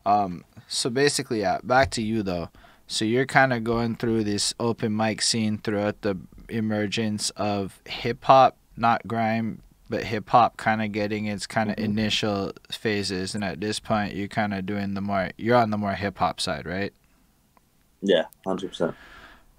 So basically, yeah, back to you though. So you're kind of going through this open mic scene throughout the emergence of hip hop, not grime, but hip hop kind of getting its kind of Hmm. initial phases, and at this point, you're kind of doing the more, you're on the more hip hop side, right? Yeah, 100%.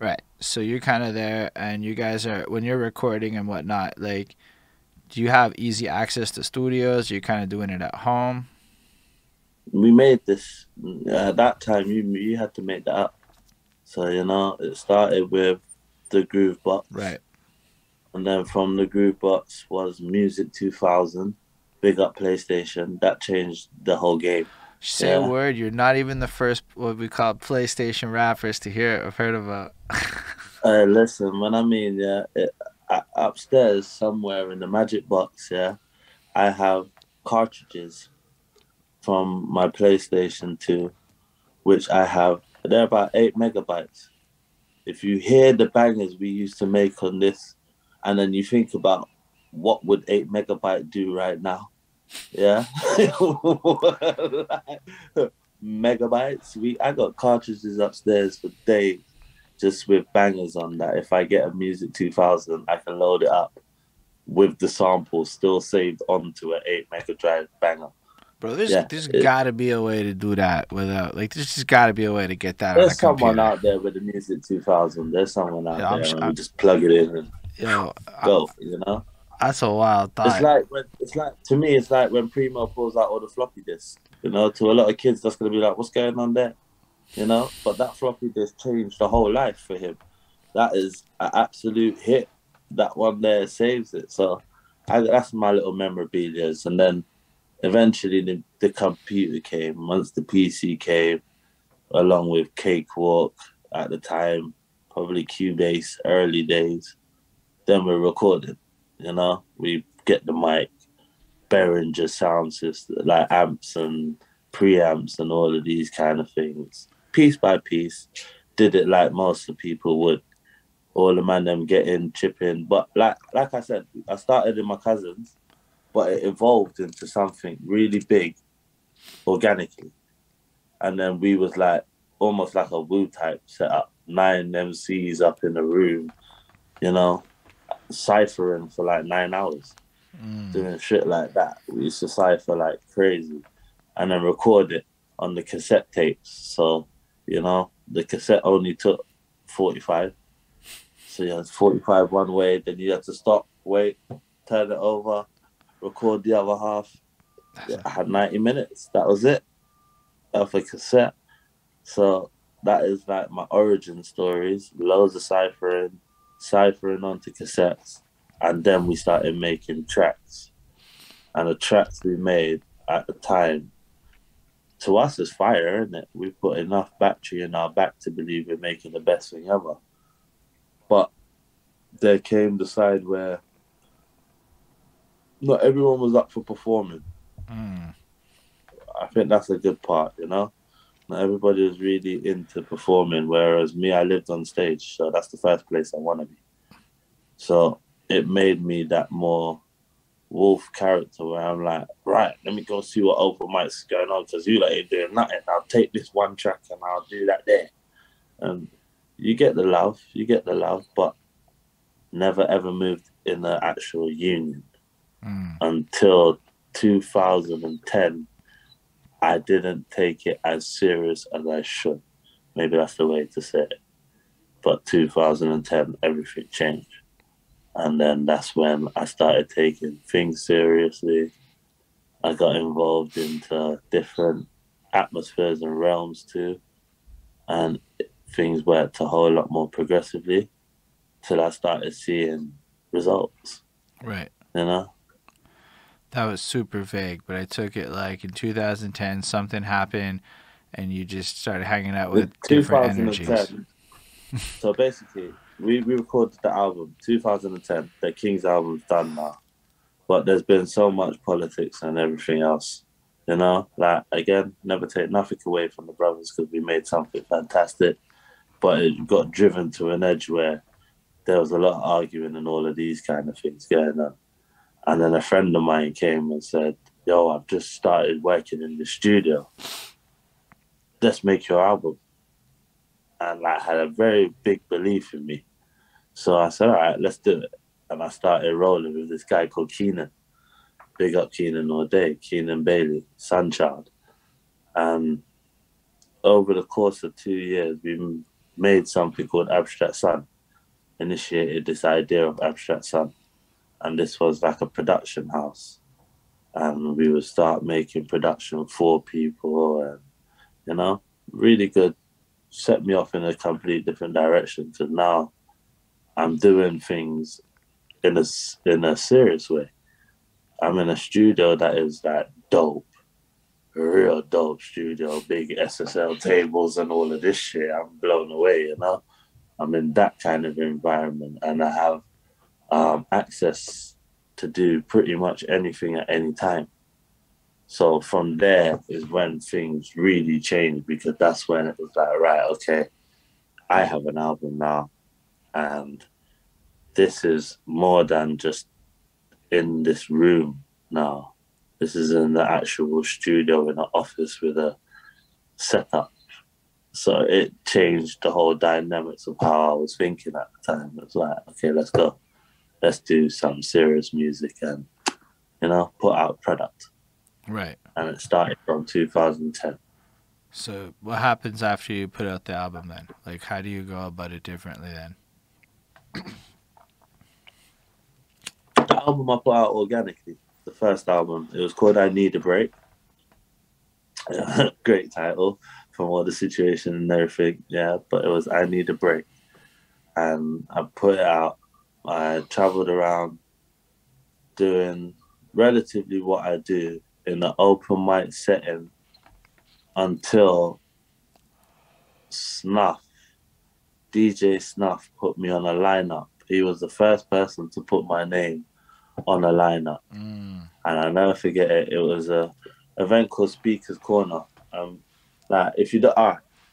Right. So you're kind of there, and you guys are when you're recording and whatnot. Like, do you have easy access to studios? You're kind of doing it at home. We made this at that time. You had to make that up. So it started with the groove box, Right. and then from the groove box was Music 2000. Big up PlayStation. That changed the whole game. Say a Yeah. word. You're not even the first what we call PlayStation rappers to hear it. I've heard about. Listen, when I mean, yeah, upstairs somewhere in the magic box, yeah, I have cartridges from my PlayStation 2, which I have. They're about 8 megabytes. If you hear the bangers we used to make on this, and then you think about what would 8 megabyte do right now, yeah, megabytes. I got cartridges upstairs for days just with bangers on that. If I get a Music 2000, I can load it up with the sample still saved onto an 8 mega drive banger. Bro, there's Yeah, there's got to be a way to do that without like there's just got to be a way to get that on a there's someone computer. out there with the Music 2000. There's someone out Yeah, there, and we just plug it in and yo, go. You know. that's a wild It's thought. like when it's like to me, it's like when Primo pulls out all the floppy disks. To a lot of kids, that's gonna be like, "What's going on there?" But that floppy disk changed the whole life for him. That is an absolute hit. That one there saves it. So that's my little memorabilia. And then eventually the computer came. Once the PC came, along with Cakewalk at the time, probably Cubase early days. Then we recorded. We get the mic, Behringer sound system, like amps and preamps and all of these kind of things. Piece by piece, did it like most of the people would. All the man them get in, chip in. But like I said, I started in my cousins, but it evolved into something really big organically. And then we was like almost like a Wu type setup. 9 MCs up in the room, you know, ciphering for like 9 hours, Mm, doing shit like that. We used to cipher like crazy and then record it on the cassette tapes. So, the cassette only took 45. So you had 45 one way, then you had to stop, wait, turn it over, record the other half. that's Yeah, a, I had 90 minutes. That was it of a cassette. So that is like my origin stories. Loads of ciphering onto cassettes. And then we started making tracks. And the tracks we made at the time, to us, is fire, isn't it? We've put enough battery in our back to believe we're making the best thing ever. But there came the side where not everyone was up for performing. mm, I think that's a good part. Not everybody was really into performing, whereas me, I lived on stage, so that's the first place I want to be. So it made me that more wolf character where I'm like, right, let me go see what open mics going on because you ain't doing nothing. I'll take this one track and I'll do that there. And you get the love, but never ever moved in the actual union mm. until 2010. I didn't take it as serious as I should. Maybe that's the way to say it. But 2010, everything changed. And then that's when I started taking things seriously. I got involved into different atmospheres and realms too. And things worked a whole lot more progressively till I started seeing results, Right. you know? That was super vague, but I took it like in 2010 something happened, and you just started hanging out In with different energies. 2010, so basically, we recorded the album 2010. The King's album's done now, but there's been so much politics and everything else. Like again, never take nothing away from the brothers because we made something fantastic, but it got driven to an edge where there was a lot of arguing and all of these kind of things going on. And then a friend of mine came and said, "Yo, I've just started working in the studio." let's make your album. And like had a very big belief in me. So I said, all right, let's do it. And I started rolling with this guy called Keenan. Big up Keenan all day, Keenan Bailey, Sunchild. And over the course of 2 years, we made something called Abstract Sun, initiated this idea of Abstract Sun. And this was like a production house. And we would start making production for people and, you know, really good. Set me off in a complete different direction because now I'm doing things in a serious way. I'm in a studio that is like dope, real dope studio, big SSL tables and all of this shit. I'm blown away, you know. I'm in that kind of environment, and I have access to do pretty much anything at any time. So from there is when things really changed, because that's when it was like, right, okay, I have an album now, and this is more than just in this room now. This is in the actual studio in an office with a setup. So it changed the whole dynamics of how I was thinking at the time. It was like, okay, let's go. Let's do some serious music and, you know, put out product. Right. And it started from 2010. So what happens after you put out the album then? Like, how do you go about it differently then? The album I put out organically, the first album, it was called I Need a Break. Great title from all the situation and everything, yeah, but it was I Need a Break. And I put it out. I traveled around doing relatively what I do in an open mic setting until Snuff, DJ Snuff, put me on a lineup. He was the first person to put my name on a lineup. And I'll never forget it. It was a event called Speaker's Corner. Like, if you do,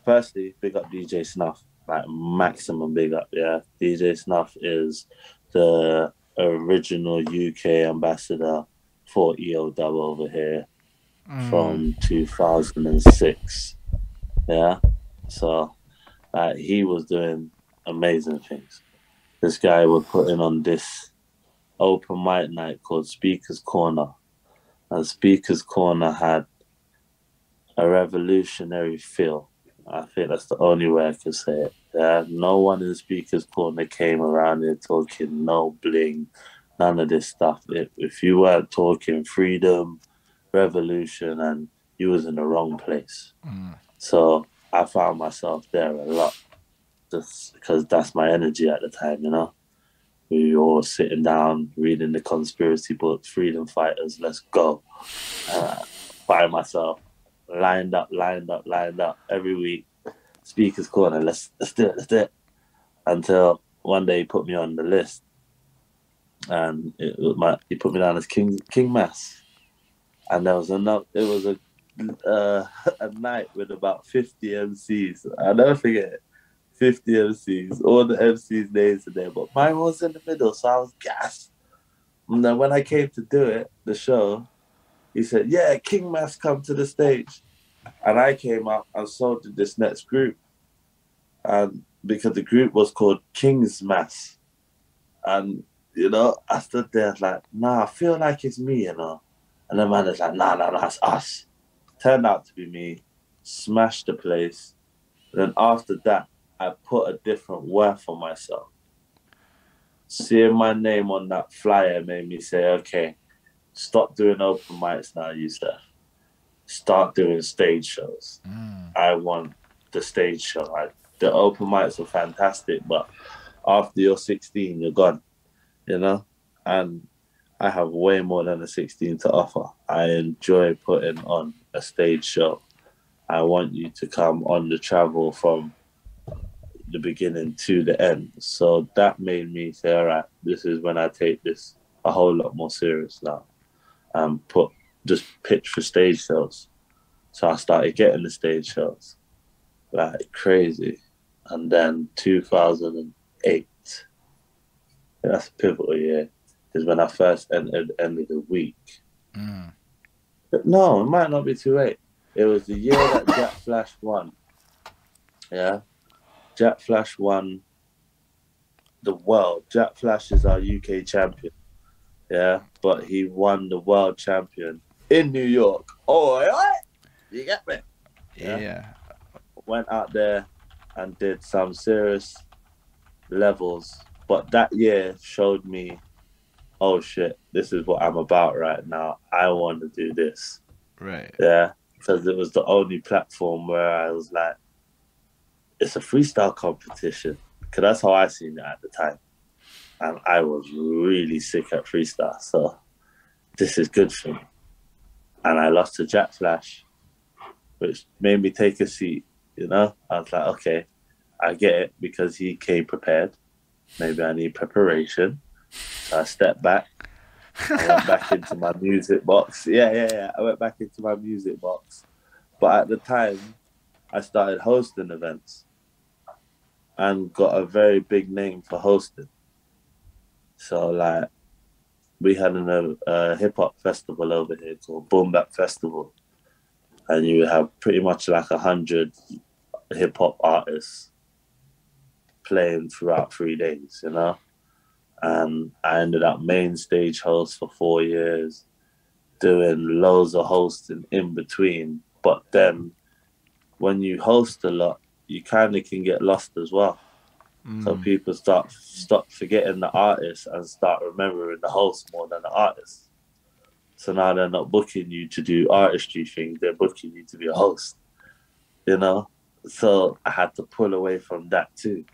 firstly, big up DJ Snuff, like maximum big up, yeah. DJ Snuff is the original UK ambassador for EO Dub over here from 2006, yeah. So, he was doing amazing things. This guy was putting on this open mic night called Speaker's Corner. And Speaker's Corner had a revolutionary feel. I think that's the only way I can say it. Yeah, no one in Speaker's Corner came around here talking no bling, none of this stuff. If you weren't talking freedom, revolution, and you was in the wrong place. So I found myself there a lot, just because that's my energy at the time, you know. We were all sitting down, reading the conspiracy books, freedom fighters, let's go. By myself, lined up every week. Speaker's Corner, let's do it. Until one day he put me on the list, and he put me down as King Mass. And there was a night with about 50 MCs. I'll never forget it. 50 MCs, all the MCs' names are there, but mine was in the middle, so I was gassed. And then when I came to do it, the show, he said, yeah, King Mass, come to the stage. And I came up and so did this next group. And because the group was called King's Mass. And, you know, I stood there like, nah, I feel like it's me, you know. And the man is like, nah, it's us. Turned out to be me, smashed the place. And then after that, I put a different worth on myself. Seeing my name on that flyer made me say, okay, stop doing open mics now, Yusuf. Start doing stage shows. I want the stage show. The open mics are fantastic, but after you're 16, you're gone, you know? And I have way more than a 16 to offer. I enjoy putting on a stage show. I want you to come on the travel from the beginning to the end. So that made me say, all right, this is when I take this a whole lot more serious now, and just pitch for stage shows. So I started getting the stage shows like crazy. And then 2008, that's a pivotal year, is when I first entered End of the Week. But no, it might not be too late. It was the year that Jack Flash won. Yeah, Jack Flash won the world. Jack Flash is our UK champion. Yeah, but he won the world champion in New York. Oh, you get me? Yeah. Went out there and did some serious levels. But that year showed me, oh shit, this is what I'm about right now. I want to do this. Right. Yeah, because it was the only platform where I was like, it's a freestyle competition. Because that's how I seen it at the time. And I was really sick at freestyle. So this is good for me. And I lost to Jack Flash, which made me take a seat, you know? I was like, okay, I get it because he came prepared. Maybe I need preparation. So I stepped back. I went back into my music box. Yeah. I went back into my music box. But at the time, I started hosting events and got a very big name for hosting. So, like, we had a hip-hop festival over here called Boom Bap Festival. And you have pretty much like 100 hip-hop artists playing throughout 3 days, you know? And I ended up main stage host for 4 years, doing loads of hosting in between. But then when you host a lot, you kind of can get lost as well. So people stop forgetting the artist and start remembering the host more than the artist. So now they're not booking you to do artistry things, they're booking you to be a host, you know? So I had to pull away from that too,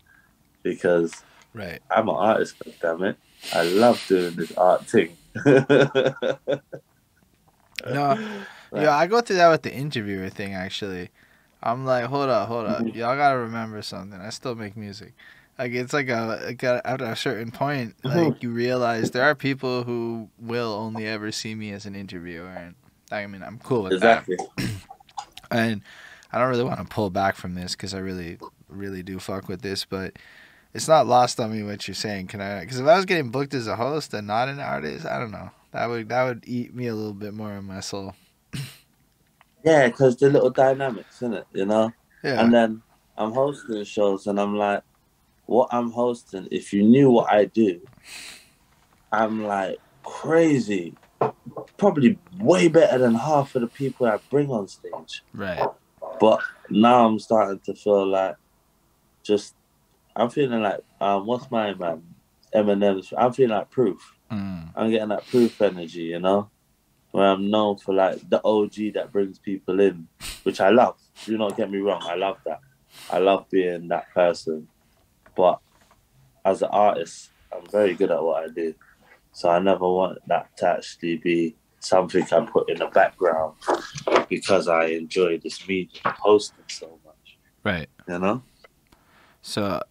because I'm an artist, damn it. I love doing this art thing. Yeah, I go through that with the interviewer thing, actually. I'm like, hold up. Y'all gotta remember something. I still make music. Like, it's like at a certain point, like, you realize there are people who will only ever see me as an interviewer. And I mean, I'm cool with that. And I don't really want to pull back from this because I really, really do fuck with this. But it's not lost on me what you're saying. Because if I was getting booked as a host and not an artist, I don't know. That would eat me a little bit more in my soul. Yeah, because the little dynamics, innit, you know? Yeah. And then I'm hosting shows and I'm like, what I'm hosting, if you knew what I do, I'm like crazy. Probably way better than half of the people I bring on stage. Right. But now I'm starting to feel like I'm feeling like, what's my man? Eminem's. I'm feeling like Proof. I'm getting that Proof energy, you know? Where I'm known for like the OG that brings people in, which I love. Do not get me wrong, I love that. I love being that person. But as an artist, I'm very good at what I do. So I never want that to actually be something I put in the background because I enjoy this medium hosting so much. Right. You know? So